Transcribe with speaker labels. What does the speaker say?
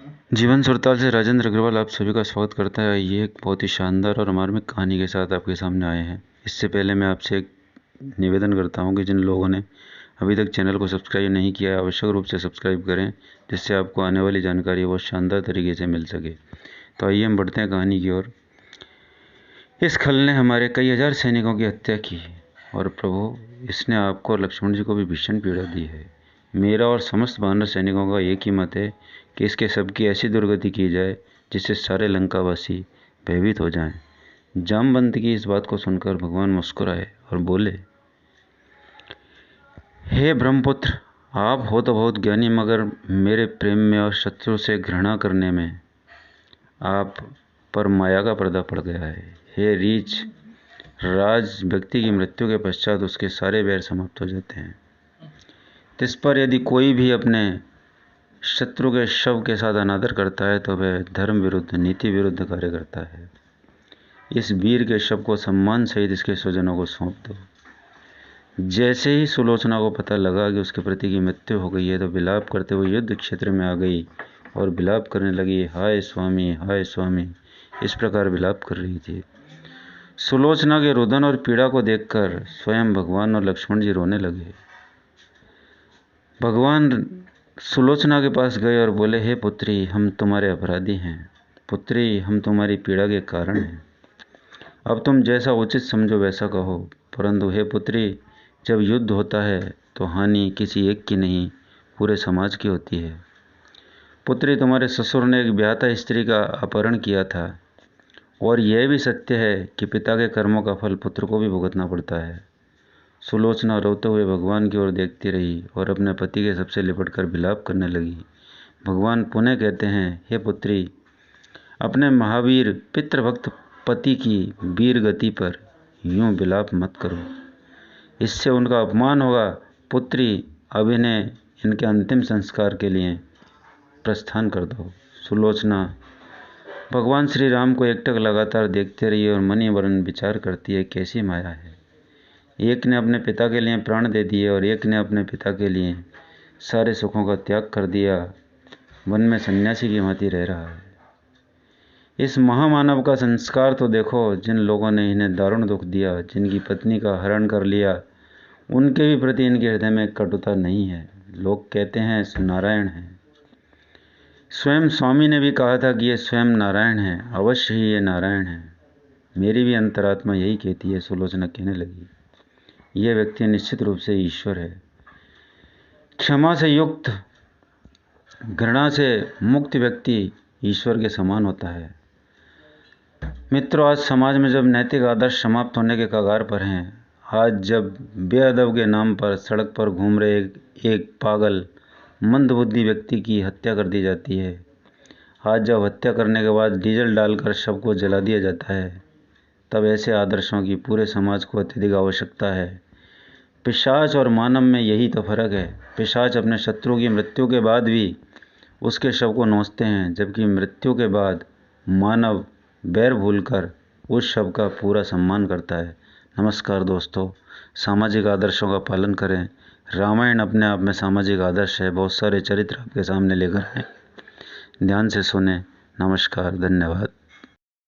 Speaker 1: जीवन सुरताल से राजेंद्र अग्रवाल आप सभी का स्वागत करता है। ये एक बहुत ही शानदार और मार्मिक कहानी के साथ आपके सामने आए हैं। इससे पहले मैं आपसे एक निवेदन करता हूं कि जिन लोगों ने अभी तक चैनल को सब्सक्राइब नहीं किया है, आवश्यक रूप से सब्सक्राइब करें, जिससे आपको आने वाली जानकारी बहुत शानदार तरीके से मिल सके। तो आइए हम बढ़ते हैं कहानी की ओर। इस खल ने हमारे कई हजार सैनिकों की हत्या की और प्रभु, इसने आपको और लक्ष्मण जी को भी भीषण पीड़ा दी है। मेरा और समस्त वानर सैनिकों का एक ही मत है कि इसके सबकी ऐसी दुर्गति की जाए जिससे सारे लंकावासी भयभीत हो जाएं। जामवंत की इस बात को सुनकर भगवान मुस्कुराए और बोले, हे ब्रह्मपुत्र, आप हो तो बहुत ज्ञानी, मगर मेरे प्रेम में और शत्रु से घृणा करने में आप पर माया का पर्दा पड़ गया है। हे रीछ, राज व्यक्ति की मृत्यु के पश्चात उसके सारे वैर समाप्त हो जाते हैं। इस पर यदि कोई भी अपने शत्रु के शव के साथ अनादर करता है तो वह धर्म विरुद्ध, नीति विरुद्ध कार्य करता है। इस वीर के शव को सम्मान सहित इसके स्वजनों को सौंप दो। जैसे ही सुलोचना को पता लगा कि उसके पति की मृत्यु हो गई है तो विलाप करते हुए युद्ध क्षेत्र में आ गई और विलाप करने लगी, हाय स्वामी, हाय स्वामी, इस प्रकार विलाप कर रही थी। सुलोचना के रुदन और पीड़ा को देखकर स्वयं भगवान और लक्ष्मण जी रोने लगे। भगवान सुलोचना के पास गए और बोले, हे पुत्री, हम तुम्हारे अपराधी हैं। पुत्री, हम तुम्हारी पीड़ा के कारण हैं। अब तुम जैसा उचित समझो वैसा कहो, परंतु हे पुत्री, जब युद्ध होता है तो हानि किसी एक की नहीं, पूरे समाज की होती है। पुत्री, तुम्हारे ससुर ने एक ब्याहता स्त्री का अपहरण किया था और यह भी सत्य है कि पिता के कर्मों का फल पुत्र को भी भुगतना पड़ता है। सुलोचना रोते हुए भगवान की ओर देखती रही और अपने पति के सबसे लिपटकर विलाप करने लगी। भगवान पुनः कहते हैं, हे पुत्री, अपने महावीर पितृभक्त पति की वीर गति पर यूं विलाप मत करो, इससे उनका अपमान होगा। पुत्री, अब इन्हें इनके अंतिम संस्कार के लिए प्रस्थान कर दो। सुलोचना भगवान श्री राम को एकटक लगातार देखते रही और मनी वरण विचार करती है, कैसी माया है। एक ने अपने पिता के लिए प्राण दे दिए और एक ने अपने पिता के लिए सारे सुखों का त्याग कर दिया, वन में सन्यासी की भांति रह रहा है। इस महामानव का संस्कार तो देखो। जिन लोगों ने इन्हें दारुण दुख दिया, जिनकी पत्नी का हरण कर लिया, उनके भी प्रति इनके हृदय में कटुता नहीं है। लोग कहते हैं नारायण है। स्वयं स्वामी ने भी कहा था कि ये स्वयं नारायण है, अवश्य ही ये नारायण है। मेरी भी अंतरात्मा यही कहती है, सुलोचना कहने लगी। यह व्यक्ति निश्चित रूप से ईश्वर है। क्षमा से युक्त, घृणा से मुक्त व्यक्ति ईश्वर के समान होता है। मित्रों, आज समाज में जब नैतिक आदर्श समाप्त होने के कगार पर हैं, आज जब बेअदब के नाम पर सड़क पर घूम रहे एक पागल मंदबुद्धि व्यक्ति की हत्या कर दी जाती है, आज जब हत्या करने के बाद डीजल डालकर शव को जला दिया जाता है, तब ऐसे आदर्शों की पूरे समाज को अत्यधिक आवश्यकता है। पिशाच और मानव में यही तो फर्क है। पिशाच अपने शत्रु की मृत्यु के बाद भी उसके शव को नोचते हैं, जबकि मृत्यु के बाद मानव बैर भूलकर उस शव का पूरा सम्मान करता है। नमस्कार दोस्तों, सामाजिक आदर्शों का पालन करें। रामायण अपने आप में सामाजिक आदर्श है। बहुत सारे चरित्र आपके सामने लेकर आए, ध्यान से सुने। नमस्कार, धन्यवाद।